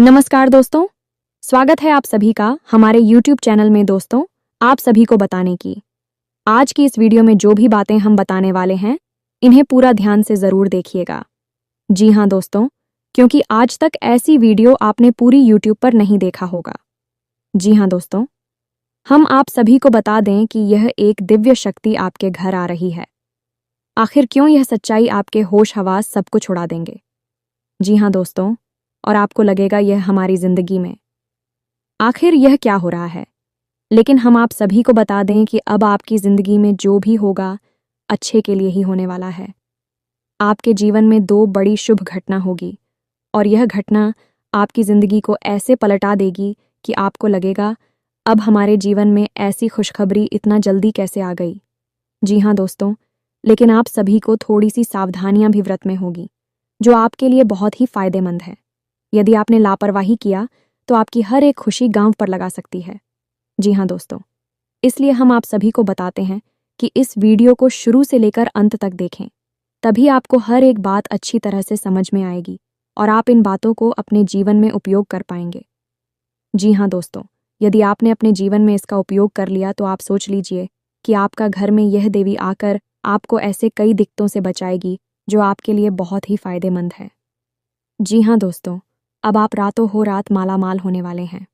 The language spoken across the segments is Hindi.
नमस्कार दोस्तों, स्वागत है आप सभी का हमारे YouTube चैनल में। दोस्तों, आप सभी को बताने की आज की इस वीडियो में जो भी बातें हम बताने वाले हैं, इन्हें पूरा ध्यान से ज़रूर देखिएगा। जी हाँ दोस्तों, क्योंकि आज तक ऐसी वीडियो आपने पूरी YouTube पर नहीं देखा होगा। जी हाँ दोस्तों, हम आप सभी को बता दें कि यह एक दिव्य शक्ति आपके घर आ रही है। आखिर क्यों यह सच्चाई आपके होश हवास सब कुछ उड़ा देंगे। जी हाँ दोस्तों, और आपको लगेगा यह हमारी जिंदगी में आखिर यह क्या हो रहा है। लेकिन हम आप सभी को बता दें कि अब आपकी जिंदगी में जो भी होगा अच्छे के लिए ही होने वाला है। आपके जीवन में दो बड़ी शुभ घटना होगी और यह घटना आपकी जिंदगी को ऐसे पलटा देगी कि आपको लगेगा अब हमारे जीवन में ऐसी खुशखबरी इतना जल्दी कैसे आ गई। जी हाँ दोस्तों, लेकिन आप सभी को थोड़ी सी सावधानियां भी व्रत में होगी जो आपके लिए बहुत ही फायदेमंद है। यदि आपने लापरवाही किया तो आपकी हर एक खुशी गांव पर लगा सकती है। जी हाँ दोस्तों, इसलिए हम आप सभी को बताते हैं कि इस वीडियो को शुरू से लेकर अंत तक देखें, तभी आपको हर एक बात अच्छी तरह से समझ में आएगी और आप इन बातों को अपने जीवन में उपयोग कर पाएंगे। जी हाँ दोस्तों, यदि आपने अपने जीवन में इसका उपयोग कर लिया तो आप सोच लीजिए कि आपका घर में यह देवी आकर आपको ऐसे कई दिक्कतों से बचाएगी जो आपके लिए बहुत ही फायदेमंद है। जी हाँ दोस्तों, अब आप रातों हो रात मालामाल होने वाले हैं।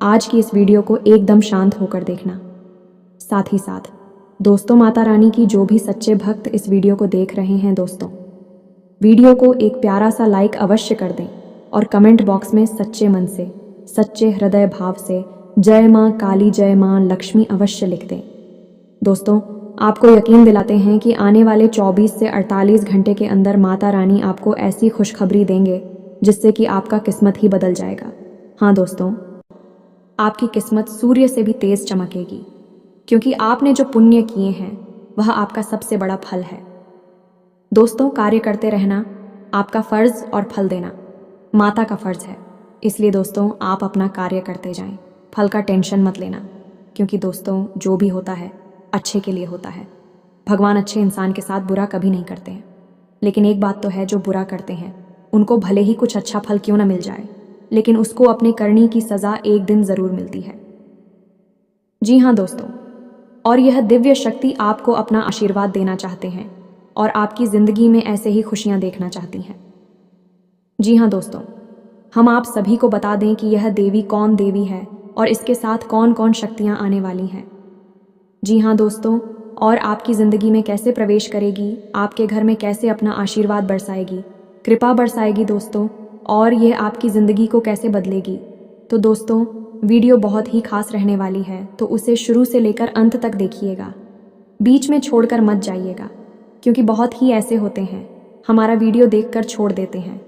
आज की इस वीडियो को एकदम शांत होकर देखना। साथ ही साथ दोस्तों, माता रानी की जो भी सच्चे भक्त इस वीडियो को देख रहे हैं दोस्तों, वीडियो को एक प्यारा सा लाइक अवश्य कर दें और कमेंट बॉक्स में सच्चे मन से, सच्चे हृदय भाव से जय माँ काली, जय माँ लक्ष्मी अवश्य लिख दें। दोस्तों, आपको यकीन दिलाते हैं कि आने वाले 24 से 48 घंटे के अंदर माता रानी आपको ऐसी खुशखबरी देंगे जिससे कि आपका किस्मत ही बदल जाएगा। हाँ दोस्तों, आपकी किस्मत सूर्य से भी तेज चमकेगी, क्योंकि आपने जो पुण्य किए हैं वह आपका सबसे बड़ा फल है। दोस्तों, कार्य करते रहना आपका फर्ज और फल देना माता का फर्ज है। इसलिए दोस्तों, आप अपना कार्य करते जाएं, फल का टेंशन मत लेना, क्योंकि दोस्तों जो भी होता है अच्छे के लिए होता है। भगवान अच्छे इंसान के साथ बुरा कभी नहीं करते हैं। लेकिन एक बात तो है, जो बुरा करते हैं उनको भले ही कुछ अच्छा फल क्यों न मिल जाए, लेकिन उसको अपने करनी की सज़ा एक दिन ज़रूर मिलती है। जी हाँ दोस्तों, और यह दिव्य शक्ति आपको अपना आशीर्वाद देना चाहते हैं और आपकी ज़िंदगी में ऐसे ही खुशियाँ देखना चाहती हैं। जी हाँ दोस्तों, हम आप सभी को बता दें कि यह देवी कौन देवी है और इसके साथ कौन कौन शक्तियाँ आने वाली हैं। जी हाँ दोस्तों, और आपकी ज़िंदगी में कैसे प्रवेश करेगी, आपके घर में कैसे अपना आशीर्वाद बरसाएगी, कृपा बरसाएगी दोस्तों, और यह आपकी ज़िंदगी को कैसे बदलेगी। तो दोस्तों, वीडियो बहुत ही खास रहने वाली है, तो उसे शुरू से लेकर अंत तक देखिएगा, बीच में छोड़कर मत जाइएगा, क्योंकि बहुत ही ऐसे होते हैं हमारा वीडियो देखकर छोड़ देते हैं,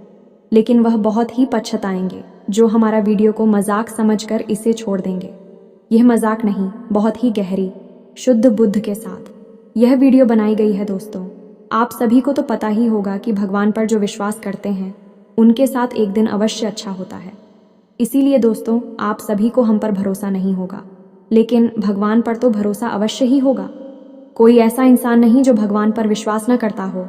लेकिन वह बहुत ही पछताएंगे जो हमारा वीडियो को मजाक समझकर इसे छोड़ देंगे। यह मजाक नहीं, बहुत ही गहरी शुद्ध बुद्ध के साथ यह वीडियो बनाई गई है। दोस्तों, आप सभी को तो पता ही होगा कि भगवान पर जो विश्वास करते हैं उनके साथ एक दिन अवश्य अच्छा होता है। इसीलिए दोस्तों, आप सभी को हम पर भरोसा नहीं होगा, लेकिन भगवान पर तो भरोसा अवश्य ही होगा। कोई ऐसा इंसान नहीं जो भगवान पर विश्वास न करता हो।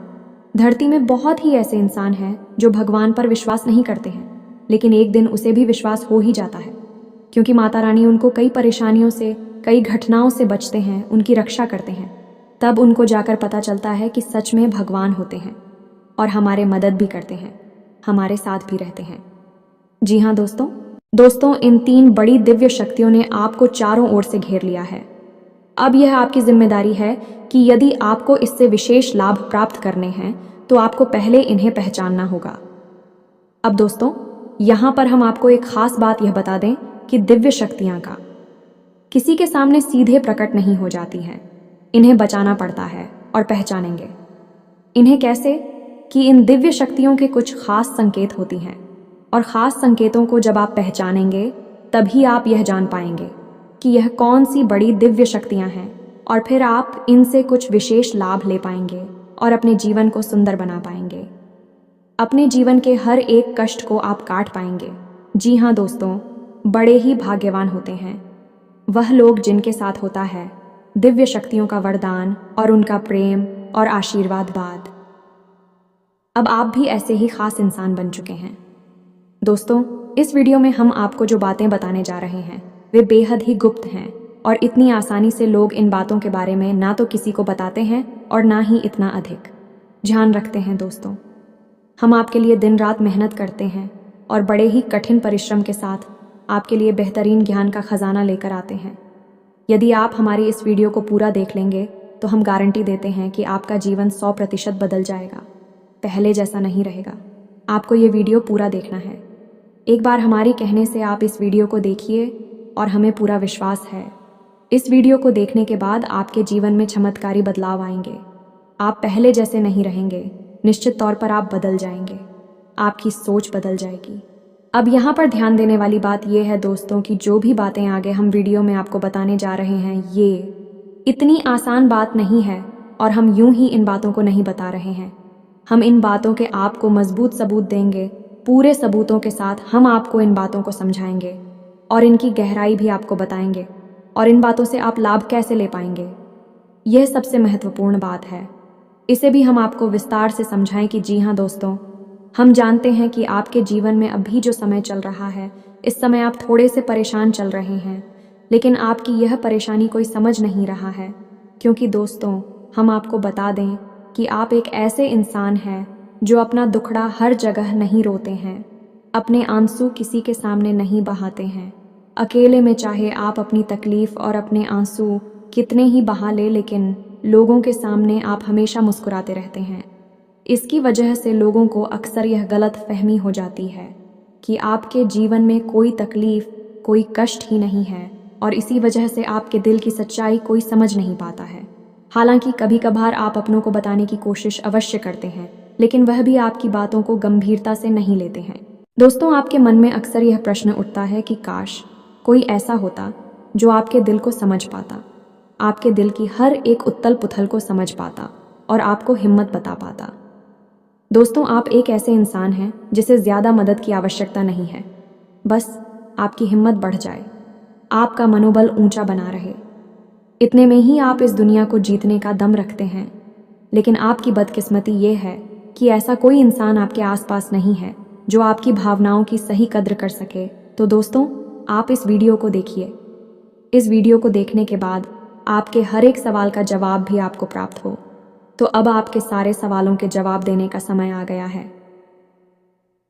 धरती में बहुत ही ऐसे इंसान हैं जो भगवान पर विश्वास नहीं करते हैं, लेकिन एक दिन उसे भी विश्वास हो ही जाता है, क्योंकि माता रानी उनको कई परेशानियों से, कई घटनाओं से बचते हैं, उनकी रक्षा करते हैं। तब उनको जाकर पता चलता है कि सच में भगवान होते हैं और हमारे मदद भी करते हैं, हमारे साथ भी रहते हैं। जी हाँ दोस्तों, इन 3 बड़ी दिव्य शक्तियों ने आपको चारों ओर से घेर लिया है। अब यह आपकी जिम्मेदारी है कि यदि आपको इससे विशेष लाभ प्राप्त करने हैं तो आपको पहले इन्हें पहचानना होगा। अब दोस्तों, यहाँ पर हम आपको एक खास बात यह बता दें कि दिव्य शक्तियाँ का किसी के सामने सीधे प्रकट नहीं हो जाती हैं। इन्हें बचाना पड़ता है, और पहचानेंगे इन्हें कैसे कि इन दिव्य शक्तियों के कुछ खास संकेत होती हैं, और ख़ास संकेतों को जब आप पहचानेंगे तभी आप यह जान पाएंगे कि यह कौन सी बड़ी दिव्य शक्तियाँ हैं, और फिर आप इनसे कुछ विशेष लाभ ले पाएंगे और अपने जीवन को सुंदर बना पाएंगे। अपने जीवन के हर एक कष्ट को आप काट पाएंगे। जी हाँ दोस्तों, बड़े ही भाग्यवान होते हैं वह लोग जिनके साथ होता है दिव्य शक्तियों का वरदान और उनका प्रेम और आशीर्वाद बाद। अब आप भी ऐसे ही खास इंसान बन चुके हैं। दोस्तों, इस वीडियो में हम आपको जो बातें बताने जा रहे हैं वे बेहद ही गुप्त हैं और इतनी आसानी से लोग इन बातों के बारे में ना तो किसी को बताते हैं और ना ही इतना अधिक ध्यान रखते हैं। दोस्तों, हम आपके लिए दिन रात मेहनत करते हैं और बड़े ही कठिन परिश्रम के साथ आपके लिए बेहतरीन ज्ञान का खजाना लेकर आते हैं। यदि आप हमारी इस वीडियो को पूरा देख लेंगे तो हम गारंटी देते हैं कि आपका जीवन 100% बदल जाएगा, पहले जैसा नहीं रहेगा। आपको ये वीडियो पूरा देखना है। एक बार हमारी कहने से आप इस वीडियो को देखिए और हमें पूरा विश्वास है इस वीडियो को देखने के बाद आपके जीवन में चमत्कारी बदलाव आएंगे। आप पहले जैसे नहीं रहेंगे, निश्चित तौर पर आप बदल जाएंगे, आपकी सोच बदल जाएगी। अब यहाँ पर ध्यान देने वाली बात यह है दोस्तों कि जो भी बातें आगे हम वीडियो में आपको बताने जा रहे हैं ये इतनी आसान बात नहीं है और हम यूं ही इन बातों को नहीं बता रहे हैं। हम इन बातों के आपको मजबूत सबूत देंगे, पूरे सबूतों के साथ हम आपको इन बातों को समझाएंगे और इनकी गहराई भी आपको बताएंगे और इन बातों से आप लाभ कैसे ले पाएंगे। यह सबसे महत्वपूर्ण बात है। इसे भी हम आपको विस्तार से समझाएं कि जी हाँ दोस्तों, हम जानते हैं कि आपके जीवन में अभी जो समय चल रहा है इस समय आप थोड़े से परेशान चल रहे हैं, लेकिन आपकी यह परेशानी कोई समझ नहीं रहा है, क्योंकि दोस्तों हम आपको बता दें कि आप एक ऐसे इंसान हैं जो अपना दुखड़ा हर जगह नहीं रोते हैं, अपने आंसू किसी के सामने नहीं बहाते हैं। अकेले में चाहे आप अपनी तकलीफ और अपने आंसू कितने ही बहा ले, लेकिन लोगों के सामने आप हमेशा मुस्कुराते रहते हैं। इसकी वजह से लोगों को अक्सर यह गलत फहमी हो जाती है कि आपके जीवन में कोई तकलीफ, कोई कष्ट ही नहीं है और इसी वजह से आपके दिल की सच्चाई कोई समझ नहीं पाता है। हालांकि कभी कभार आप अपनों को बताने की कोशिश अवश्य करते हैं, लेकिन वह भी आपकी बातों को गंभीरता से नहीं लेते हैं। दोस्तों, आपके मन में अक्सर यह प्रश्न उठता है कि काश कोई ऐसा होता जो आपके दिल को समझ पाता, आपके दिल की हर एक उथल पुथल को समझ पाता और आपको हिम्मत बता पाता। दोस्तों, आप एक ऐसे इंसान हैं जिसे ज़्यादा मदद की आवश्यकता नहीं है, बस आपकी हिम्मत बढ़ जाए, आपका मनोबल ऊंचा बना रहे। इतने में ही आप इस दुनिया को जीतने का दम रखते हैं। लेकिन आपकी बदकिस्मती ये है कि ऐसा कोई इंसान आपके आसपास नहीं है जो आपकी भावनाओं की सही कद्र कर सके। तो दोस्तों, आप इस वीडियो को देखिए। इस वीडियो को देखने के बाद आपके हर एक सवाल का जवाब भी आपको प्राप्त हो। तो अब आपके सारे सवालों के जवाब देने का समय आ गया है।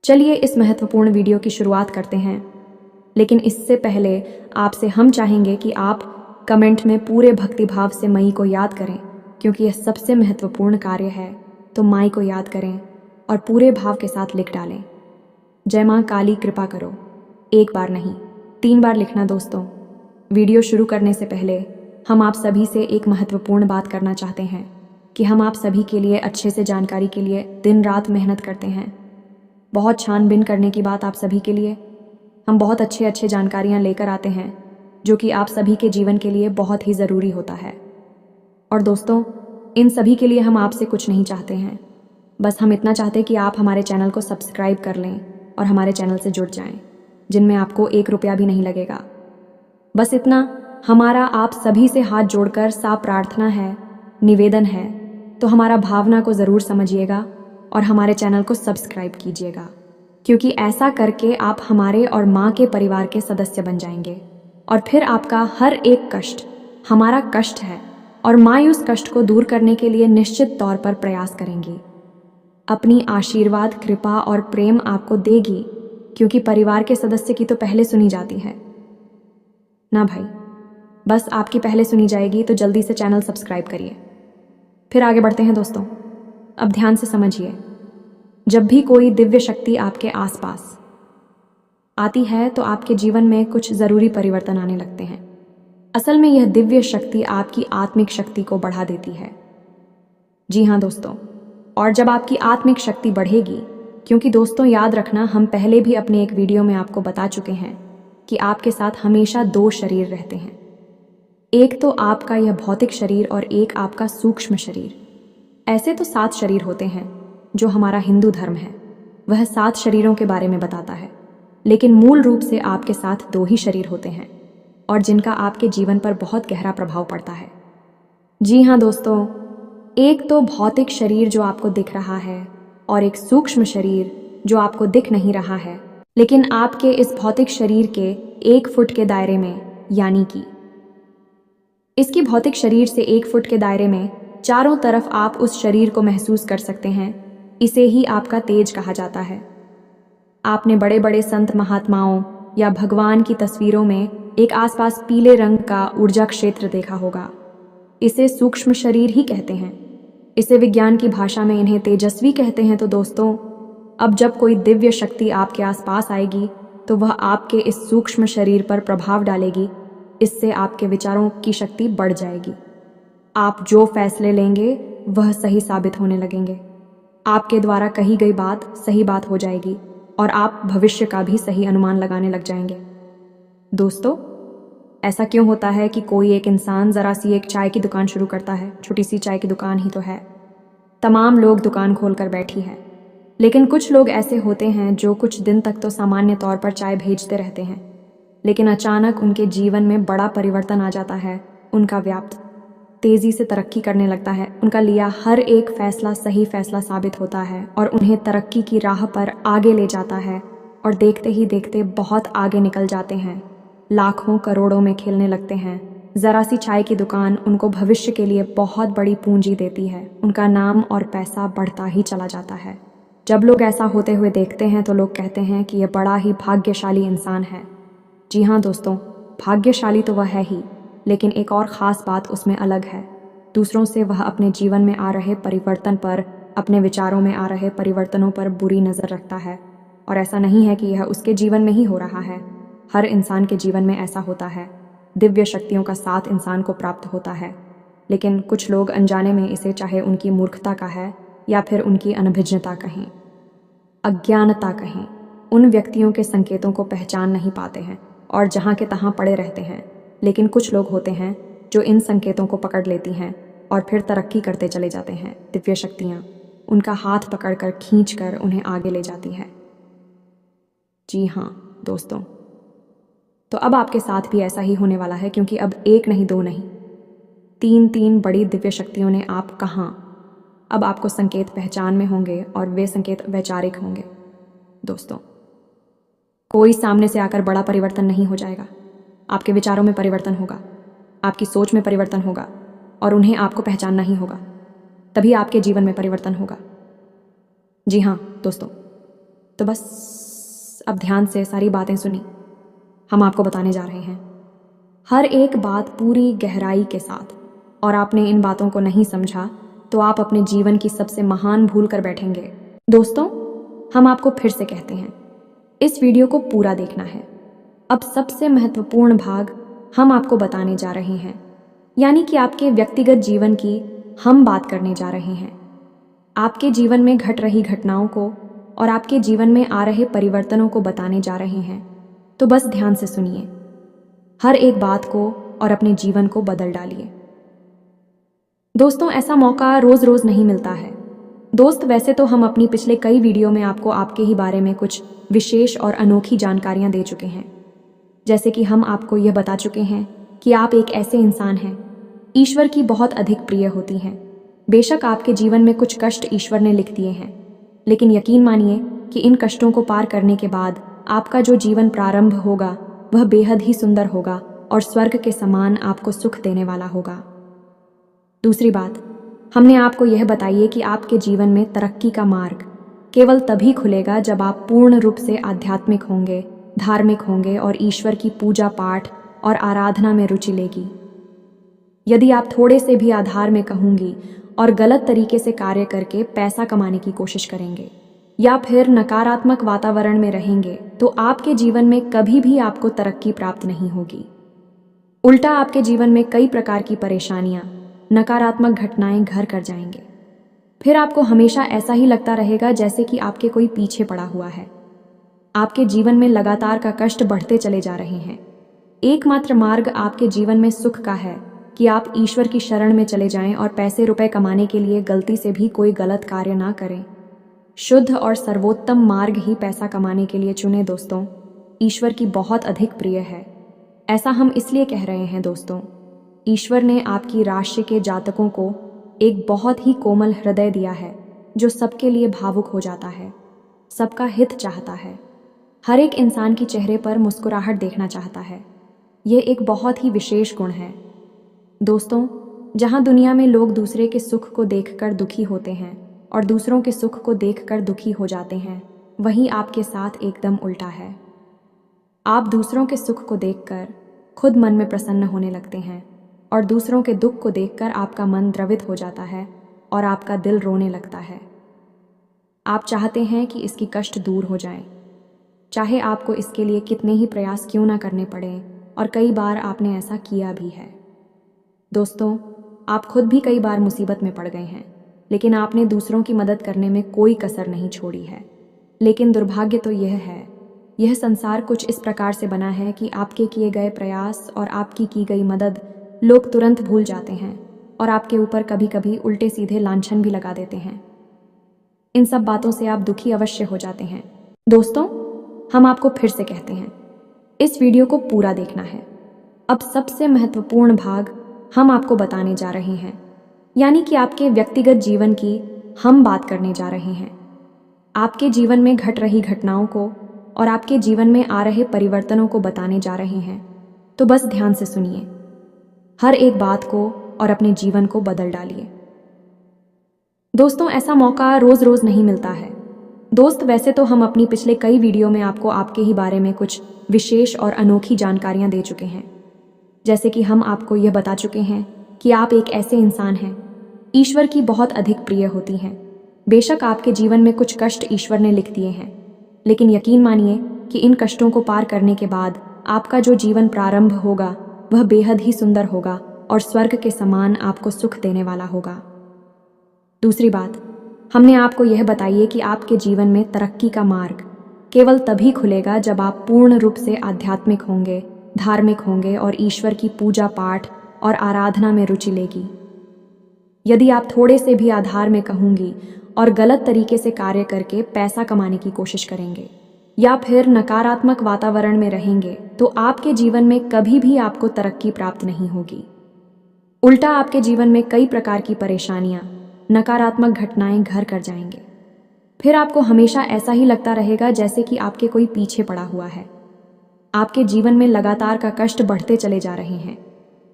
चलिए इस महत्वपूर्ण वीडियो की शुरुआत करते हैं, लेकिन इससे पहले आपसे हम चाहेंगे कि आप कमेंट में पूरे भक्तिभाव से मई को याद करें, क्योंकि यह सबसे महत्वपूर्ण कार्य है। तो माई को याद करें और पूरे भाव के साथ लिख डालें, जय माँ काली कृपा करो। एक बार नहीं, 3 बार लिखना। दोस्तों, वीडियो शुरू करने से पहले हम आप सभी से एक महत्वपूर्ण बात करना चाहते हैं कि हम आप सभी के लिए अच्छे से जानकारी के लिए दिन रात मेहनत करते हैं। बहुत छानबीन करने की बात आप सभी के लिए। हम बहुत अच्छे जानकारियाँ लेकर आते हैं जो कि आप सभी के जीवन के लिए बहुत ही ज़रूरी होता है। और दोस्तों, इन सभी के लिए हम आपसे कुछ नहीं चाहते हैं, बस हम इतना चाहते कि आप हमारे चैनल को सब्सक्राइब कर लें और हमारे चैनल से जुड़ जाएं, जिनमें आपको 1 रुपया भी नहीं लगेगा। बस इतना हमारा आप सभी से हाथ जोड़कर साफ प्रार्थना है, निवेदन है। तो हमारा भावना को ज़रूर समझिएगा और हमारे चैनल को सब्सक्राइब कीजिएगा, क्योंकि ऐसा करके आप हमारे और माँ के परिवार के सदस्य बन जाएंगे और फिर आपका हर एक कष्ट हमारा कष्ट है और माँ उस कष्ट को दूर करने के लिए निश्चित तौर पर प्रयास करेंगी। अपनी आशीर्वाद, कृपा और प्रेम आपको देगी, क्योंकि परिवार के सदस्य की तो पहले सुनी जाती है ना भाई। बस आपकी पहले सुनी जाएगी, तो जल्दी से चैनल सब्सक्राइब करिए। फिर आगे बढ़ते हैं दोस्तों। अब ध्यान से समझिए, जब भी कोई दिव्य शक्ति आपके आसपास आती है तो आपके जीवन में कुछ ज़रूरी परिवर्तन आने लगते हैं। असल में यह दिव्य शक्ति आपकी आत्मिक शक्ति को बढ़ा देती है। जी हाँ दोस्तों, और जब आपकी आत्मिक शक्ति बढ़ेगी, क्योंकि दोस्तों याद रखना, हम पहले भी अपने एक वीडियो में आपको बता चुके हैं कि आपके साथ हमेशा 2 शरीर रहते हैं। एक तो आपका यह भौतिक शरीर और एक आपका सूक्ष्म शरीर। ऐसे तो 7 शरीर होते हैं जो हमारा हिंदू धर्म है, वह 7 शरीरों के बारे में बताता है, लेकिन मूल रूप से आपके साथ 2 ही शरीर होते हैं और जिनका आपके जीवन पर बहुत गहरा प्रभाव पड़ता है। जी हाँ दोस्तों, एक तो भौतिक शरीर जो आपको दिख रहा है और एक सूक्ष्म शरीर जो आपको दिख नहीं रहा है। लेकिन आपके इस भौतिक शरीर के 1 फुट के दायरे में, यानी कि इसकी भौतिक शरीर से 1 फुट के दायरे में चारों तरफ आप उस शरीर को महसूस कर सकते हैं। इसे ही आपका तेज कहा जाता है। आपने बड़े बड़े संत महात्माओं या भगवान की तस्वीरों में एक आसपास पीले रंग का ऊर्जा क्षेत्र देखा होगा। इसे सूक्ष्म शरीर ही कहते हैं। इसे विज्ञान की भाषा में इन्हें तेजस्वी कहते हैं। तो दोस्तों, अब जब कोई दिव्य शक्ति आपके आसपास आएगी तो वह आपके इस सूक्ष्म शरीर पर प्रभाव डालेगी। इससे आपके विचारों की शक्ति बढ़ जाएगी। आप जो फैसले लेंगे वह सही साबित होने लगेंगे। आपके द्वारा कही गई बात सही बात हो जाएगी और आप भविष्य का भी सही अनुमान लगाने लग जाएंगे। दोस्तों, ऐसा क्यों होता है कि कोई एक इंसान ज़रा सी एक चाय की दुकान शुरू करता है? छोटी सी चाय की दुकान ही तो है, तमाम लोग दुकान खोलकर बैठी है। लेकिन कुछ लोग ऐसे होते हैं जो कुछ दिन तक तो सामान्य तौर पर चाय भेजते रहते हैं, लेकिन अचानक उनके जीवन में बड़ा परिवर्तन आ जाता है। उनका व्यापार तेज़ी से तरक्की करने लगता है। उनका लिया हर एक फैसला सही फैसला साबित होता है और उन्हें तरक्की की राह पर आगे ले जाता है। और देखते ही देखते बहुत आगे निकल जाते हैं, लाखों करोड़ों में खेलने लगते हैं। ज़रा सी चाय की दुकान उनको भविष्य के लिए बहुत बड़ी पूंजी देती है। उनका नाम और पैसा बढ़ता ही चला जाता है। जब लोग ऐसा होते हुए देखते हैं तो लोग कहते हैं कि यह बड़ा ही भाग्यशाली इंसान है। जी हाँ दोस्तों, भाग्यशाली तो वह है ही, लेकिन एक और ख़ास बात उसमें अलग है। दूसरों से वह अपने जीवन में आ रहे परिवर्तन पर, अपने विचारों में आ रहे परिवर्तनों पर बुरी नज़र रखता है। और ऐसा नहीं है कि यह उसके जीवन में ही हो रहा है, हर इंसान के जीवन में ऐसा होता है। दिव्य शक्तियों का साथ इंसान को प्राप्त होता है, लेकिन कुछ लोग अनजाने में इसे, चाहे उनकी मूर्खता का है या फिर उनकी अनभिज्ञता कहें, अज्ञानता कहें, उन व्यक्तियों के संकेतों को पहचान नहीं पाते हैं और जहाँ के तहाँ पड़े रहते हैं। लेकिन कुछ लोग होते हैं जो इन संकेतों को पकड़ लेती हैं और फिर तरक्की करते चले जाते हैं। दिव्य शक्तियाँ उनका हाथ पकड़कर खींचकर उन्हें आगे ले जाती है। जी हाँ दोस्तों, तो अब आपके साथ भी ऐसा ही होने वाला है, क्योंकि अब एक नहीं, दो नहीं, तीन बड़ी दिव्य शक्तियों ने आप कहाँ अब आपको संकेत पहचान में होंगे और वे संकेत वैचारिक होंगे। दोस्तों, कोई सामने से आकर बड़ा परिवर्तन नहीं हो जाएगा। आपके विचारों में परिवर्तन होगा, आपकी सोच में परिवर्तन होगा और उन्हें आपको पहचानना ही होगा। तभी आपके जीवन में परिवर्तन होगा। जी हाँ दोस्तों, तो बस अब ध्यान से सारी बातें सुनी। हम आपको बताने जा रहे हैं हर एक बात पूरी गहराई के साथ, और आपने इन बातों को नहीं समझा तो आप अपने जीवन की सबसे महान भूल कर बैठेंगे। दोस्तों, हम आपको फिर से कहते हैं, इस वीडियो को पूरा देखना है। अब सबसे महत्वपूर्ण भाग हम आपको बताने जा रहे हैं, यानी कि आपके व्यक्तिगत जीवन की हम बात करने जा रहे हैं। आपके जीवन में घट रही घटनाओं को और आपके जीवन में आ रहे परिवर्तनों को बताने जा रहे हैं। तो बस ध्यान से सुनिए हर एक बात को और अपने जीवन को बदल डालिए। दोस्तों, ऐसा मौका रोज़ रोज़ नहीं मिलता है। दोस्त, वैसे तो हम अपनी पिछले कई वीडियो में आपको आपके ही बारे में कुछ विशेष और अनोखी जानकारियां दे चुके हैं। जैसे कि हम आपको यह बता चुके हैं कि आप एक ऐसे इंसान हैं ईश्वर की बहुत अधिक प्रिय होती हैं। बेशक आपके जीवन में कुछ कष्ट ईश्वर ने लिख दिए हैं, लेकिन यकीन मानिए कि इन कष्टों को पार करने के बाद आपका जो जीवन प्रारंभ होगा वह बेहद ही सुंदर होगा और स्वर्ग के समान आपको सुख देने वाला होगा। दूसरी बात, हमने आपको यह बताइए कि आपके जीवन में तरक्की का मार्ग केवल तभी खुलेगा जब आप पूर्ण रूप से आध्यात्मिक होंगे, धार्मिक होंगे और ईश्वर की पूजा पाठ और आराधना में रुचि लेगी। यदि आप थोड़े से भी आधार में कहूँगी और गलत तरीके से कार्य करके पैसा कमाने की कोशिश करेंगे या फिर नकारात्मक वातावरण में रहेंगे, तो आपके जीवन में कभी भी आपको तरक्की प्राप्त नहीं होगी। उल्टा आपके जीवन में कई प्रकार की परेशानियां, नकारात्मक घटनाएं घर कर जाएंगे। फिर आपको हमेशा ऐसा ही लगता रहेगा जैसे कि आपके कोई पीछे पड़ा हुआ है। आपके जीवन में लगातार का कष्ट बढ़ते चले जा रहे हैं। एकमात्र मार्ग आपके जीवन में सुख का है कि आप ईश्वर की शरण में चले जाएं और पैसे रुपए कमाने के लिए गलती से भी कोई गलत कार्य ना करें। शुद्ध और सर्वोत्तम मार्ग ही पैसा कमाने के लिए चुने। दोस्तों, ईश्वर की बहुत अधिक प्रिय है। ऐसा हम इसलिए कह रहे हैं दोस्तों, ईश्वर ने आपकी राशि के जातकों को एक बहुत ही कोमल हृदय दिया है जो सबके लिए भावुक हो जाता है, सबका हित चाहता है। हर एक इंसान के चेहरे पर मुस्कुराहट देखना चाहता है। ये एक बहुत ही विशेष गुण है। दोस्तों, जहाँ दुनिया में लोग दूसरे के सुख को देखकर दुखी होते हैं और दूसरों के सुख को देखकर दुखी हो जाते हैं, वहीं आपके साथ एकदम उल्टा है। आप दूसरों के सुख को देखकर खुद मन में प्रसन्न होने लगते हैं और दूसरों के दुख को देखकर आपका मन द्रवित हो जाता है और आपका दिल रोने लगता है। आप चाहते हैं कि इसकी कष्ट दूर हो जाए, चाहे आपको इसके लिए कितने ही प्रयास क्यों ना करने पड़े, और कई बार आपने ऐसा किया भी है। दोस्तों, आप खुद भी कई बार मुसीबत में पड़ गए हैं, लेकिन आपने दूसरों की मदद करने में कोई कसर नहीं छोड़ी है। लेकिन दुर्भाग्य तो यह है, यह संसार कुछ इस प्रकार से बना है कि आपके किए गए प्रयास और आपकी की गई मदद लोग तुरंत भूल जाते हैं और आपके ऊपर कभी कभी उल्टे सीधे लांछन भी लगा देते हैं। इन सब बातों से आप दुखी अवश्य हो जाते हैं। दोस्तों, हम आपको फिर से कहते हैं, इस वीडियो को पूरा देखना है। अब सबसे महत्वपूर्ण भाग हम आपको बताने जा रहे हैं, यानी कि आपके व्यक्तिगत जीवन की हम बात करने जा रहे हैं। आपके जीवन में घट रही घटनाओं को और आपके जीवन में आ रहे परिवर्तनों को बताने जा रहे हैं। तो बस ध्यान से सुनिए हर एक बात को और अपने जीवन को बदल डालिए। दोस्तों, ऐसा मौका रोज रोज नहीं मिलता है। दोस्त, वैसे तो हम अपनी पिछले कई वीडियो में आपको आपके ही बारे में कुछ विशेष और अनोखी जानकारियां दे चुके हैं। जैसे कि हम आपको यह बता चुके हैं कि आप एक ऐसे इंसान हैं ईश्वर की बहुत अधिक प्रिय होती हैं। बेशक आपके जीवन में कुछ कष्ट ईश्वर ने लिख दिए हैं, लेकिन यकीन मानिए कि इन कष्टों को पार करने के बाद आपका जो जीवन प्रारंभ होगा वह बेहद ही सुंदर होगा और स्वर्ग के समान आपको सुख देने वाला होगा। दूसरी बात, हमने आपको यह बताइए कि आपके जीवन में तरक्की का मार्ग केवल तभी खुलेगा जब आप पूर्ण रूप से आध्यात्मिक होंगे, धार्मिक होंगे और ईश्वर की पूजा पाठ और आराधना में रुचि लेगी। यदि आप थोड़े से भी आधार में कहूंगी और गलत तरीके से कार्य करके पैसा कमाने की कोशिश करेंगे या फिर नकारात्मक वातावरण में रहेंगे, तो आपके जीवन में कभी भी आपको तरक्की प्राप्त नहीं होगी। उल्टा आपके जीवन में कई प्रकार की परेशानियां, नकारात्मक घटनाएं घर कर जाएंगे। फिर आपको हमेशा ऐसा ही लगता रहेगा जैसे कि आपके कोई पीछे पड़ा हुआ है। आपके जीवन में लगातार का कष्ट बढ़ते चले जा रहे हैं।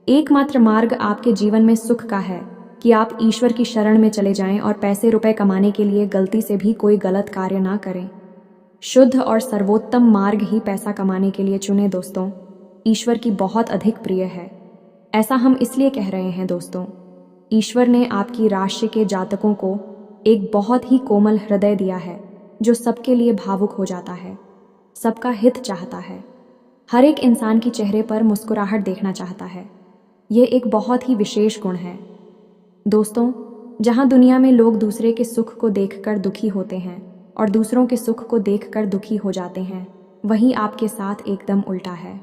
एकमात्र मार्ग आपके जीवन में सुख का है कि आप ईश्वर की शरण में चले जाएं और पैसे रुपए कमाने के लिए गलती से भी कोई गलत कार्य ना करें। शुद्ध और सर्वोत्तम मार्ग ही पैसा कमाने के लिए चुने। दोस्तों, ईश्वर की बहुत अधिक प्रिय है। ऐसा हम इसलिए कह रहे हैं दोस्तों, ईश्वर ने आपकी राशि के जातकों को एक बहुत ही कोमल हृदय दिया है जो सबके लिए भावुक हो जाता है, सबका हित चाहता है, हर एक इंसान के चेहरे पर मुस्कुराहट देखना चाहता है। ये एक बहुत ही विशेष गुण है। दोस्तों, जहाँ दुनिया में लोग दूसरे के सुख को देखकर दुखी होते हैं और दूसरों के सुख को देखकर दुखी हो जाते हैं, वहीं आपके साथ एकदम उल्टा है।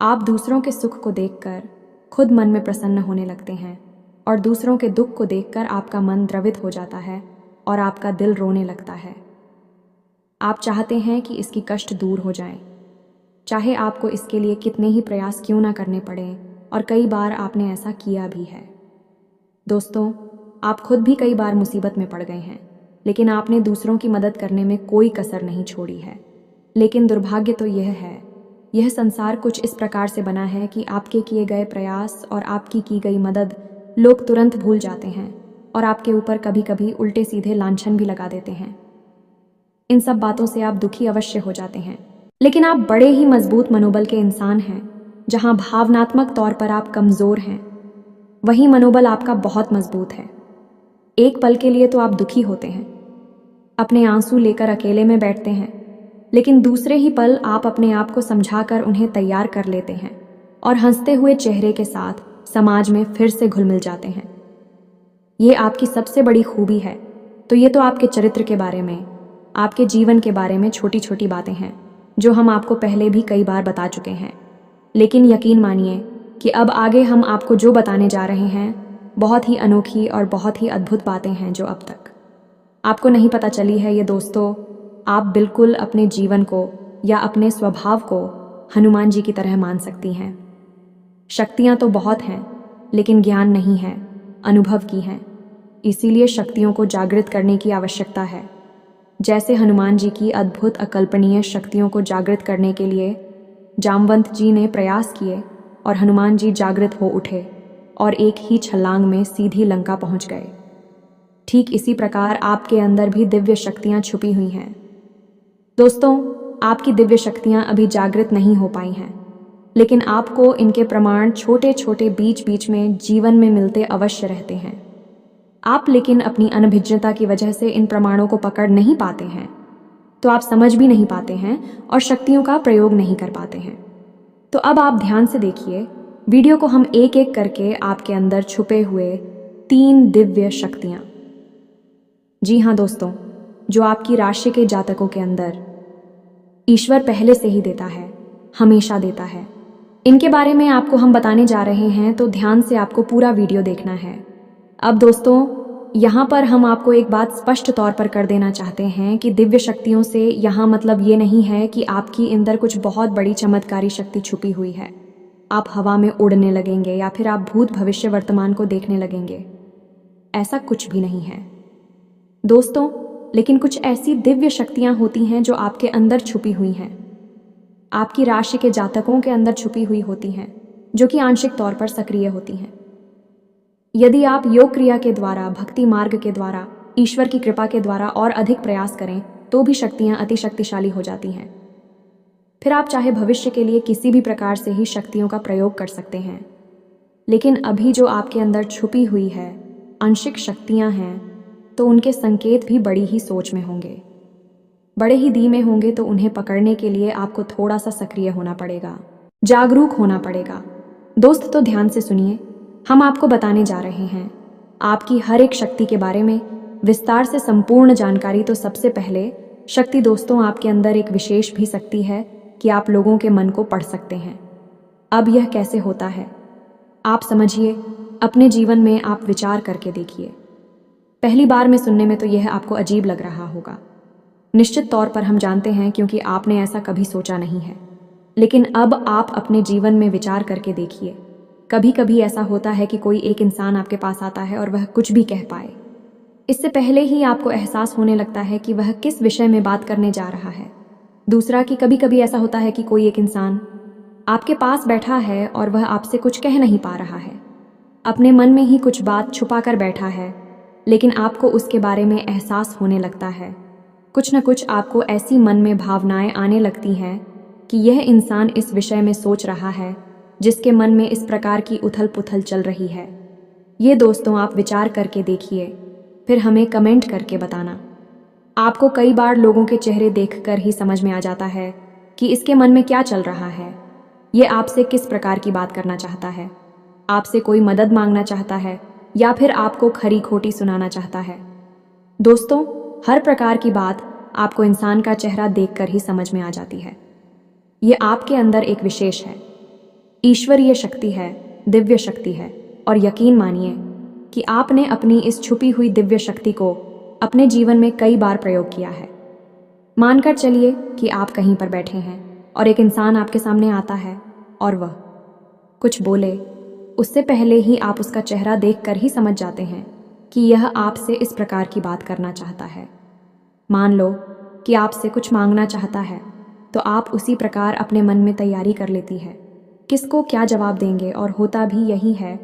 आप दूसरों के सुख को देखकर खुद मन में प्रसन्न होने लगते हैं और दूसरों के दुख को देखकर आपका मन द्रवित हो जाता है और आपका दिल रोने लगता है। आप चाहते हैं कि इसकी कष्ट दूर हो जाए, चाहे आपको इसके लिए कितने ही प्रयास क्यों ना करने पड़े, और कई बार आपने ऐसा किया भी है। दोस्तों, आप खुद भी कई बार मुसीबत में पड़ गए हैं, लेकिन आपने दूसरों की मदद करने में कोई कसर नहीं छोड़ी है। लेकिन दुर्भाग्य तो यह है, यह संसार कुछ इस प्रकार से बना है कि आपके किए गए प्रयास और आपकी की गई मदद लोग तुरंत भूल जाते हैं और आपके ऊपर कभी कभी उल्टे सीधे लांछन भी लगा देते हैं। इन सब बातों से आप दुखी अवश्य हो जाते हैं, लेकिन आप बड़े ही मजबूत मनोबल के इंसान हैं। जहां भावनात्मक तौर पर आप कमजोर हैं, वहीं मनोबल आपका बहुत मजबूत है। एक पल के लिए तो आप दुखी होते हैं, अपने आंसू लेकर अकेले में बैठते हैं, लेकिन दूसरे ही पल आप अपने आप को समझाकर उन्हें तैयार कर लेते हैं और हंसते हुए चेहरे के साथ समाज में फिर से घुल मिल जाते हैं। ये आपकी सबसे बड़ी खूबी है। तो ये तो आपके चरित्र के बारे में, आपके जीवन के बारे में छोटी छोटी बातें हैं जो हम आपको पहले भी कई बार बता चुके हैं। लेकिन यकीन मानिए कि अब आगे हम आपको जो बताने जा रहे हैं बहुत ही अनोखी और बहुत ही अद्भुत बातें हैं जो अब तक आपको नहीं पता चली है। ये दोस्तों, आप बिल्कुल अपने जीवन को या अपने स्वभाव को हनुमान जी की तरह मान सकती हैं। शक्तियाँ तो बहुत हैं, लेकिन ज्ञान नहीं है, अनुभव की हैं। इसीलिए शक्तियों को जागृत करने की आवश्यकता है। जैसे हनुमान जी की अद्भुत अकल्पनीय शक्तियों को जागृत करने के लिए जामवंत जी ने प्रयास किए और हनुमान जी जागृत हो उठे और एक ही छलांग में सीधी लंका पहुंच गए। ठीक इसी प्रकार आपके अंदर भी दिव्य शक्तियां छुपी हुई हैं। दोस्तों, आपकी दिव्य शक्तियां अभी जागृत नहीं हो पाई हैं, लेकिन आपको इनके प्रमाण छोटे छोटे बीच बीच में जीवन में मिलते अवश्य रहते हैं। आप लेकिन अपनी अनभिज्ञता की वजह से इन प्रमाणों को पकड़ नहीं पाते हैं, तो आप समझ भी नहीं पाते हैं और शक्तियों का प्रयोग नहीं कर पाते हैं। तो अब आप ध्यान से देखिए वीडियो को, हम एक एक करके आपके अंदर छुपे हुए 3 दिव्य शक्तियां। जी हाँ दोस्तों, जो आपकी राशि के जातकों के अंदर ईश्वर पहले से ही देता है, हमेशा देता है। इनके बारे में आपको हम बताने जा रहे हैं, तो ध्यान से आपको पूरा वीडियो देखना है। अब दोस्तों, यहाँ पर हम आपको एक बात स्पष्ट तौर पर कर देना चाहते हैं कि दिव्य शक्तियों से यहाँ मतलब ये नहीं है कि आपकी अंदर कुछ बहुत बड़ी चमत्कारी शक्ति छुपी हुई है, आप हवा में उड़ने लगेंगे या फिर आप भूत भविष्य वर्तमान को देखने लगेंगे। ऐसा कुछ भी नहीं है दोस्तों, लेकिन कुछ ऐसी दिव्य शक्तियां होती हैं जो आपके अंदर छुपी हुई हैं, आपकी राशि के जातकों के अंदर छुपी हुई होती हैं, जो कि आंशिक तौर पर सक्रिय होती हैं। यदि आप योग क्रिया के द्वारा, भक्ति मार्ग के द्वारा, ईश्वर की कृपा के द्वारा और अधिक प्रयास करें तो भी शक्तियां अति शक्तिशाली हो जाती हैं। फिर आप चाहे भविष्य के लिए किसी भी प्रकार से ही शक्तियों का प्रयोग कर सकते हैं, लेकिन अभी जो आपके अंदर छुपी हुई है आंशिक शक्तियां हैं, तो उनके संकेत भी बड़ी ही सोच में होंगे, बड़े ही धीमे होंगे। तो उन्हें पकड़ने के लिए आपको थोड़ा सा सक्रिय होना पड़ेगा, जागरूक होना पड़ेगा। दोस्त, तो ध्यान से सुनिए, हम आपको बताने जा रहे हैं आपकी हर एक शक्ति के बारे में विस्तार से संपूर्ण जानकारी। तो सबसे पहले शक्ति दोस्तों, आपके अंदर एक विशेष भी शक्ति है कि आप लोगों के मन को पढ़ सकते हैं। अब यह कैसे होता है आप समझिए, अपने जीवन में आप विचार करके देखिए। पहली बार में सुनने में तो यह आपको अजीब लग रहा होगा, निश्चित तौर पर हम जानते हैं, क्योंकि आपने ऐसा कभी सोचा नहीं है। लेकिन अब आप अपने जीवन में विचार करके देखिए, कभी कभी ऐसा होता है कि कोई एक इंसान आपके पास आता है और वह कुछ भी कह पाए, इससे पहले ही आपको एहसास होने लगता है कि वह किस विषय में बात करने जा रहा है। दूसरा कि कभी कभी ऐसा होता है कि कोई एक इंसान आपके पास बैठा है और वह आपसे कुछ कह नहीं पा रहा है, अपने मन में ही कुछ बात छुपा कर बैठा है, लेकिन आपको उसके बारे में एहसास होने लगता है। कुछ न कुछ आपको ऐसी मन में भावनाएं आने लगती हैं कि यह इंसान इस विषय में सोच रहा है, जिसके मन में इस प्रकार की उथल पुथल चल रही है। ये दोस्तों, आप विचार करके देखिए, फिर हमें कमेंट करके बताना। आपको कई बार लोगों के चेहरे देखकर ही समझ में आ जाता है कि इसके मन में क्या चल रहा है, ये आपसे किस प्रकार की बात करना चाहता है, आपसे कोई मदद मांगना चाहता है या फिर आपको खरी खोटी सुनाना चाहता है। दोस्तों, हर प्रकार की बात आपको इंसान का चेहरा देखकर ही समझ में आ जाती है। ये आपके अंदर एक विशेष है, ईश्वरीय शक्ति है, दिव्य शक्ति है। और यकीन मानिए कि आपने अपनी इस छुपी हुई दिव्य शक्ति को अपने जीवन में कई बार प्रयोग किया है। मानकर चलिए कि आप कहीं पर बैठे हैं और एक इंसान आपके सामने आता है और वह कुछ बोले, उससे पहले ही आप उसका चेहरा देखकर ही समझ जाते हैं कि यह आपसे इस प्रकार की बात करना चाहता है। मान लो कि आपसे कुछ मांगना चाहता है, तो आप उसी प्रकार अपने मन में तैयारी कर लेती है किसको क्या जवाब देंगे, और होता भी यही है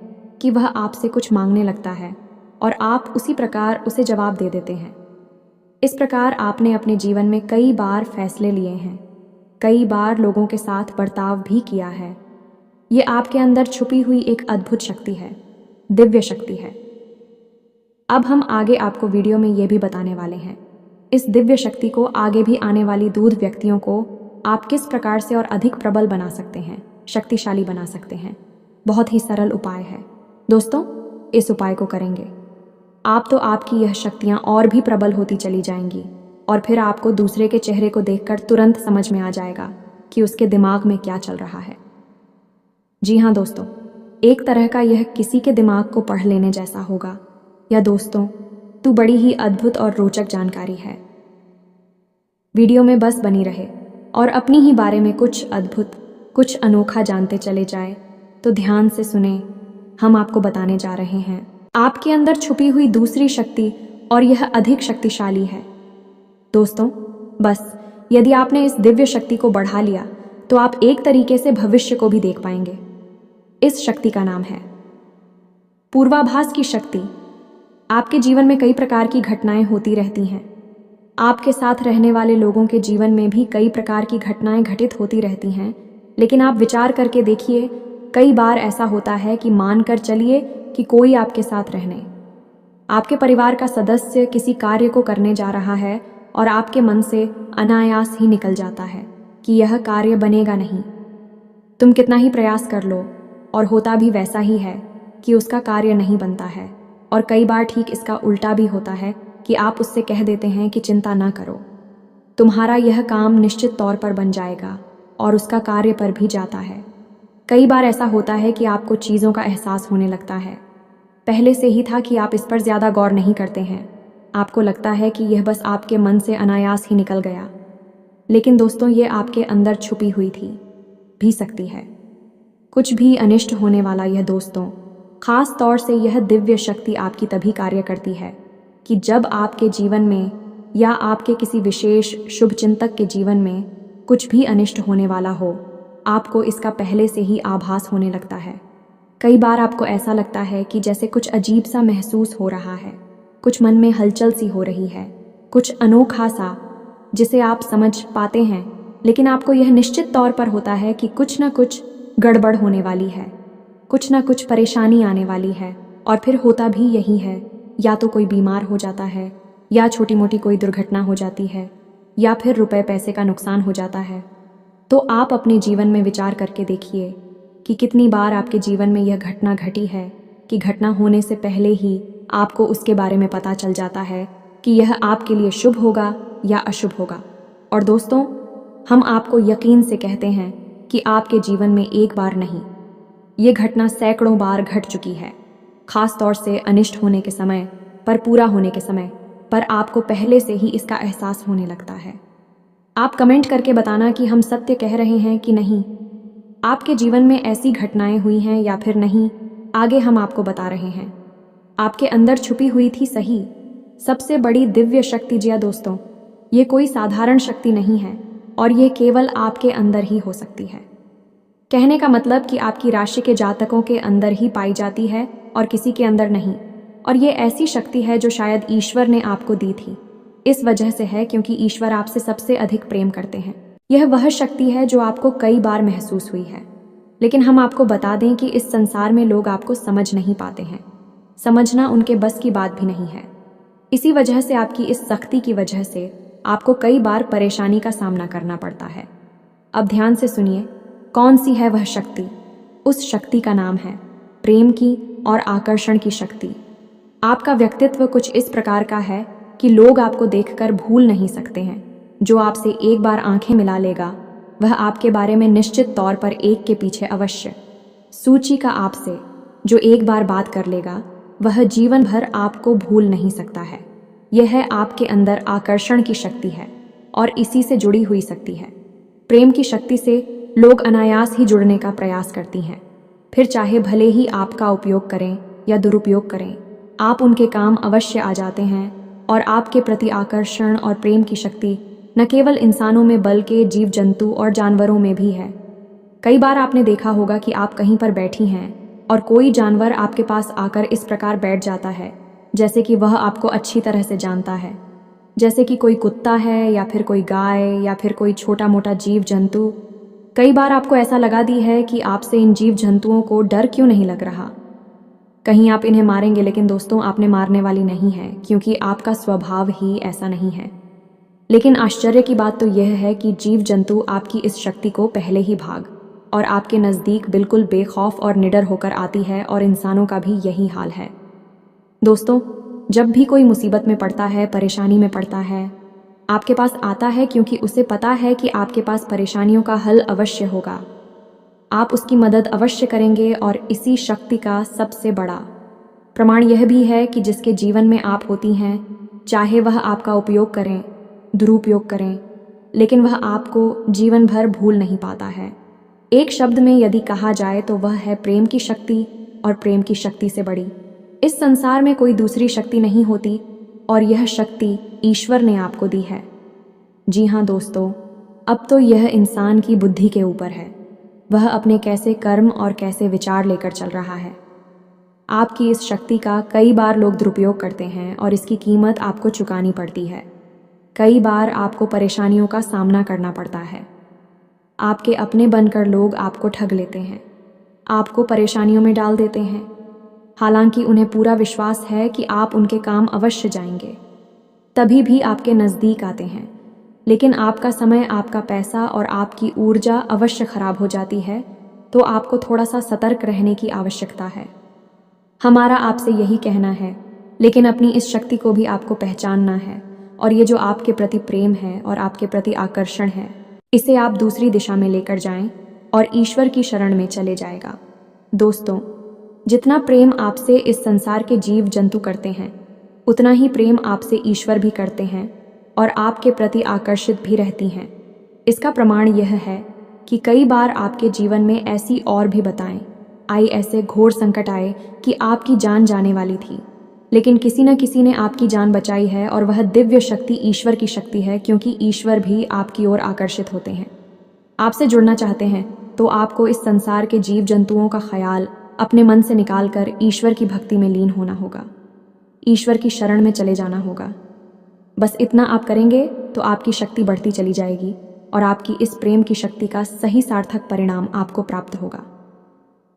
कि वह आपसे कुछ मांगने लगता है और आप उसी प्रकार उसे जवाब दे देते हैं। इस प्रकार आपने अपने जीवन में कई बार फैसले लिए हैं, कई बार लोगों के साथ बर्ताव भी किया है। ये आपके अंदर छुपी हुई एक अद्भुत शक्ति है, दिव्य शक्ति है। अब हम आगे आपको वीडियो में ये भी बताने वाले हैं, इस दिव्य शक्ति को आगे भी आने वाली दूध व्यक्तियों को आप किस प्रकार से और अधिक प्रबल बना सकते हैं, शक्तिशाली बना सकते हैं। बहुत ही सरल उपाय है दोस्तों, इस उपाय को करेंगे आप तो आपकी यह शक्तियाँ और भी प्रबल होती चली जाएंगी, और फिर आपको दूसरे के चेहरे को देखकर तुरंत समझ में आ जाएगा कि उसके दिमाग में क्या चल रहा है। जी हाँ दोस्तों, एक तरह का यह किसी के दिमाग को पढ़ लेने जैसा होगा। या दोस्तों, तू बड़ी ही अद्भुत और रोचक जानकारी है। वीडियो में बस बनी रहे और अपनी ही बारे में कुछ अद्भुत, कुछ अनोखा जानते चले जाए। तो ध्यान से सुने, हम आपको बताने जा रहे हैं आपके अंदर छुपी हुई दूसरी शक्ति, और यह अधिक शक्तिशाली है। दोस्तों, बस यदि आपने इस दिव्य शक्ति को बढ़ा लिया तो आप एक तरीके से भविष्य को भी देख पाएंगे। इस शक्ति का नाम है पूर्वाभास की शक्ति। आपके जीवन में कई प्रकार की घटनाएं होती रहती हैं। आपके साथ रहने वाले लोगों के जीवन में भी कई प्रकार की घटनाएं घटित होती रहती हैं, लेकिन आप विचार करके देखिए, कई बार ऐसा होता है कि मानकर चलिए कि कोई आपके साथ रहने, आपके परिवार का सदस्य किसी कार्य को करने जा रहा है और आपके मन से अनायास ही निकल जाता है कि यह कार्य बनेगा नहीं। तुम कितना ही प्रयास कर लो और होता भी वैसा ही है कि उसका कार्य नहीं बनता है। और कई बार ठीक इसका उल्टा भी होता है कि आप उससे कह देते हैं कि चिंता ना करो, तुम्हारा यह काम निश्चित तौर पर बन जाएगा, और उसका कार्य पर भी जाता है। कई बार ऐसा होता है कि आपको चीज़ों का एहसास होने लगता है, पहले से ही था कि आप इस पर ज़्यादा गौर नहीं करते हैं। आपको लगता है कि यह बस आपके मन से अनायास ही निकल गया, लेकिन दोस्तों, ये आपके अंदर छुपी हुई थी भी सकती है। कुछ भी अनिष्ट होने वाला यह दोस्तों, खास तौर से यह दिव्य शक्ति आपकी तभी कार्य करती है कि जब आपके जीवन में या आपके किसी विशेष शुभ चिंतक के जीवन में कुछ भी अनिष्ट होने वाला हो, आपको इसका पहले से ही आभास होने लगता है। कई बार आपको ऐसा लगता है कि जैसे कुछ अजीब सा महसूस हो रहा है, कुछ मन में हलचल सी हो रही है, कुछ अनोखा सा जिसे आप समझ पाते हैं, लेकिन आपको यह निश्चित तौर पर होता है कि कुछ न कुछ गड़बड़ होने वाली है, कुछ न कुछ परेशानी आने वाली है। और फिर होता भी यही है, या तो कोई बीमार हो जाता है, या छोटी मोटी कोई दुर्घटना हो जाती है, या फिर रुपए पैसे का नुकसान हो जाता है। तो आप अपने जीवन में विचार करके देखिए कि कितनी बार आपके जीवन में यह घटना घटी है कि घटना होने से पहले ही आपको उसके बारे में पता चल जाता है कि यह आपके लिए शुभ होगा या अशुभ होगा। और दोस्तों, हम आपको यकीन से कहते हैं कि आपके जीवन में एक बार नहीं, ये घटना सैकड़ों बार घट चुकी है। खास तौर से अनिष्ट होने के समय पर, पूरा होने के समय पर आपको पहले से ही इसका एहसास होने लगता है। आप कमेंट करके बताना कि हम सत्य कह रहे हैं कि नहीं। आपके जीवन में ऐसी घटनाएं हुई हैं या फिर नहीं, आगे हम आपको बता रहे हैं। आपके अंदर छुपी हुई थी सही सबसे बड़ी दिव्य शक्ति। जी दोस्तों, ये कोई साधारण शक्ति नहीं है, और ये केवल आपके अंदर ही हो सकती है। कहने का मतलब कि आपकी राशि के जातकों के अंदर ही पाई जाती है और किसी के अंदर नहीं। और ये ऐसी शक्ति है जो शायद ईश्वर ने आपको दी थी। इस वजह से है क्योंकि ईश्वर आपसे सबसे अधिक प्रेम करते हैं। यह वह शक्ति है जो आपको कई बार महसूस हुई है, लेकिन हम आपको बता दें कि इस संसार में लोग आपको समझ नहीं पाते हैं। समझना उनके बस की बात भी नहीं है। इसी वजह से आपकी इस सख्ती की वजह से आपको कई बार परेशानी का सामना करना पड़ता है। अब ध्यान से सुनिए, कौन सी है वह शक्ति। उस शक्ति का नाम है प्रेम की और आकर्षण की शक्ति। आपका व्यक्तित्व कुछ इस प्रकार का है कि लोग आपको देखकर भूल नहीं सकते हैं। जो आपसे एक बार आंखें मिला लेगा, वह आपके बारे में निश्चित तौर पर एक के पीछे अवश्य सूची का आपसे जो एक बार बात कर लेगा, वह जीवन भर आपको भूल नहीं सकता है। यह है आपके अंदर आकर्षण की शक्ति है और इसी से जुड़ी हुई शक्ति है। प्रेम की शक्ति से लोग अनायास ही जुड़ने का प्रयास करती हैं, फिर चाहे भले ही आपका उपयोग करें या दुरुपयोग करें, आप उनके काम अवश्य आ जाते हैं। और आपके प्रति आकर्षण और प्रेम की शक्ति न केवल इंसानों में बल्कि जीव जंतु और जानवरों में भी है। कई बार आपने देखा होगा कि आप कहीं पर बैठी हैं और कोई जानवर आपके पास आकर इस प्रकार बैठ जाता है जैसे कि वह आपको अच्छी तरह से जानता है। जैसे कि कोई कुत्ता है या फिर कोई गाय या फिर कोई छोटा मोटा जीव जंतु। कई बार आपको ऐसा लगा दी है कि आपसे इन जीव जंतुओं को डर क्यों नहीं लग रहा, कहीं आप इन्हें मारेंगे। लेकिन दोस्तों, आपने मारने वाली नहीं है, क्योंकि आपका स्वभाव ही ऐसा नहीं है। लेकिन आश्चर्य की बात तो यह है कि जीव जंतु आपकी इस शक्ति को पहले ही भाग और आपके नज़दीक बिल्कुल बेखौफ और निडर होकर आती है, और इंसानों का भी यही हाल है। दोस्तों, जब भी कोई मुसीबत में पड़ता है, परेशानी में पड़ता है, आपके पास आता है क्योंकि उसे पता है कि आपके पास परेशानियों का हल अवश्य होगा। आप उसकी मदद अवश्य करेंगे। और इसी शक्ति का सबसे बड़ा प्रमाण यह भी है कि जिसके जीवन में आप होती हैं, चाहे वह आपका उपयोग करें, दुरुपयोग करें, लेकिन वह आपको जीवन भर भूल नहीं पाता है। एक शब्द में यदि कहा जाए तो वह है प्रेम की शक्ति, और प्रेम की शक्ति से बड़ी इस संसार में कोई दूसरी शक्ति नहीं होती, और यह शक्ति ईश्वर ने आपको दी है। जी हाँ दोस्तों, अब तो यह इंसान की बुद्धि के ऊपर है, वह अपने कैसे कर्म और कैसे विचार लेकर चल रहा है। आपकी इस शक्ति का कई बार लोग दुरुपयोग करते हैं और इसकी कीमत आपको चुकानी पड़ती है। कई बार आपको परेशानियों का सामना करना पड़ता है। आपके अपने बनकर लोग आपको ठग लेते हैं, आपको परेशानियों में डाल देते हैं। हालांकि उन्हें पूरा विश्वास है कि आप उनके काम अवश्य जाएंगे, तभी भी आपके नज़दीक आते हैं। लेकिन आपका समय, आपका पैसा और आपकी ऊर्जा अवश्य खराब हो जाती है, तो आपको थोड़ा सा सतर्क रहने की आवश्यकता है। हमारा आपसे यही कहना है, लेकिन अपनी इस शक्ति को भी आपको पहचानना है, और ये जो आपके प्रति प्रेम है और आपके प्रति आकर्षण है, इसे आप दूसरी दिशा में लेकर जाएं और ईश्वर की शरण में चले जाएगा। दोस्तों, जितना प्रेम आपसे इस संसार के जीव जंतु करते हैं, उतना ही प्रेम आपसे ईश्वर भी करते हैं और आपके प्रति आकर्षित भी रहती हैं। इसका प्रमाण यह है कि कई बार आपके जीवन में ऐसी और भी बताएं आई, ऐसे घोर संकट आए कि आपकी जान जाने वाली थी, लेकिन किसी न किसी ने आपकी जान बचाई है, और वह दिव्य शक्ति ईश्वर की शक्ति है, क्योंकि ईश्वर भी आपकी ओर आकर्षित होते हैं। आपसे जुड़ना चाहते हैं तो आपको इस संसार के जीव जंतुओं का ख्याल अपने मन से निकालकर ईश्वर की भक्ति में लीन होना होगा, ईश्वर की शरण में चले जाना होगा। बस इतना आप करेंगे तो आपकी शक्ति बढ़ती चली जाएगी और आपकी इस प्रेम की शक्ति का सही सार्थक परिणाम आपको प्राप्त होगा।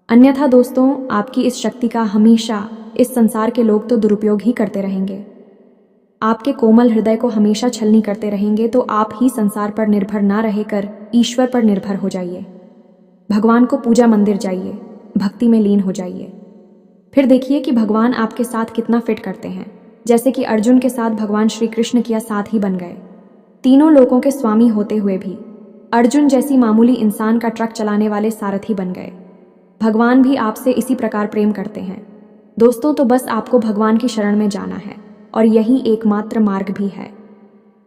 अन्यथा दोस्तों, आपकी इस शक्ति का हमेशा इस संसार के लोग तो दुरुपयोग ही करते रहेंगे। आपके कोमल हृदय को हमेशा छलनी करते रहेंगे, तो आप ही संसार पर निर्भर ना रहकर ईश्वर पर निर्भर हो जाइए। भगवान को पूजा मंदिर जाइए, भक्ति में लीन हो जाइए। फिर देखिए कि भगवान आपके साथ कितना फिट करते हैं। जैसे कि अर्जुन के साथ भगवान श्री कृष्ण किया साथ ही बन गए। तीनों लोकों के स्वामी होते हुए भी अर्जुन जैसी मामूली इंसान का ट्रक चलाने वाले सारथी बन गए। भगवान भी आपसे इसी प्रकार प्रेम करते हैं। दोस्तों, तो बस आपको भगवान की शरण में जाना है, और यही एकमात्र मार्ग भी है।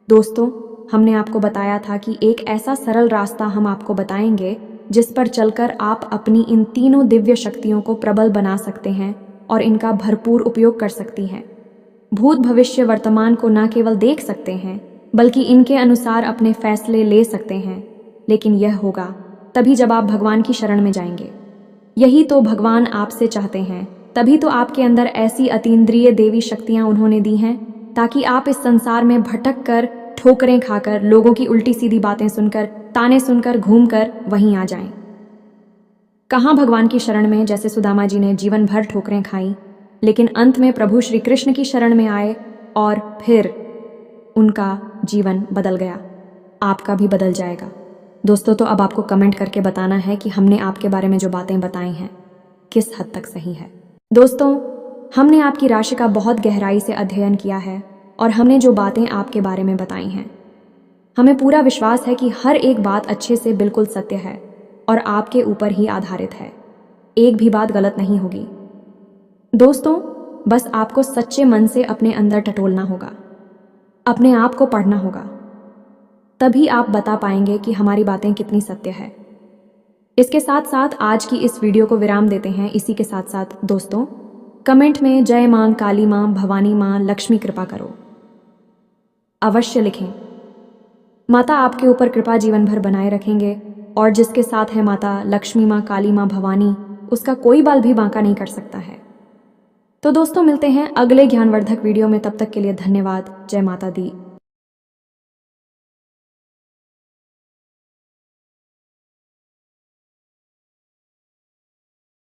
दोस्तों, हमने आपको बताया था कि एक ऐसा सरल रास्ता हम आपको बताएंगे जिस पर चलकर आप अपनी इन तीनों दिव्य शक्तियों को प्रबल बना सकते हैं और इनका भरपूर उपयोग कर सकती हैं। भूत, भविष्य, वर्तमान को न केवल देख सकते हैं, बल्कि इनके अनुसार अपने फैसले ले सकते हैं। लेकिन यह होगा तभी जब आप भगवान की शरण में जाएंगे। यही तो भगवान आपसे चाहते हैं, तभी तो आपके अंदर ऐसी अतीन्द्रिय देवी शक्तियां उन्होंने दी हैं, ताकि आप इस संसार में भटक कर, ठोकरें खाकर, लोगों की उल्टी सीधी बातें सुनकर, ताने सुनकर, घूमकर वहीं आ जाएं। कहाँ भगवान की शरण में, जैसे सुदामा जी ने जीवन भर ठोकरें खाई, लेकिन अंत में प्रभु श्री कृष्ण की शरण में आए और फिर उनका जीवन बदल गया। आपका भी बदल जाएगा। दोस्तों, तो अब आपको कमेंट करके बताना है कि हमने आपके बारे में जो बातें बताई हैं किस हद तक सही है। दोस्तों, हमने आपकी राशि का बहुत गहराई से अध्ययन किया है और हमने जो बातें आपके बारे में बताई हैं, हमें पूरा विश्वास है कि हर एक बात अच्छे से बिल्कुल सत्य है और आपके ऊपर ही आधारित है। एक भी बात गलत नहीं होगी। दोस्तों, बस आपको सच्चे मन से अपने अंदर टटोलना होगा, अपने आप को पढ़ना होगा, तभी आप बता पाएंगे कि हमारी बातें कितनी सत्य है। इसके साथ साथ आज की इस वीडियो को विराम देते हैं। इसी के साथ साथ दोस्तों, कमेंट में जय मां काली मां, भवानी मां, लक्ष्मी कृपा करो अवश्य लिखें। माता आपके ऊपर कृपा जीवन भर बनाए रखेंगे, और जिसके साथ है माता लक्ष्मी मां, काली मां, भवानी, उसका कोई बाल भी बांका नहीं कर सकता है। तो दोस्तों, मिलते हैं अगले ज्ञानवर्धक वीडियो में। तब तक के लिए धन्यवाद। जय माता दी।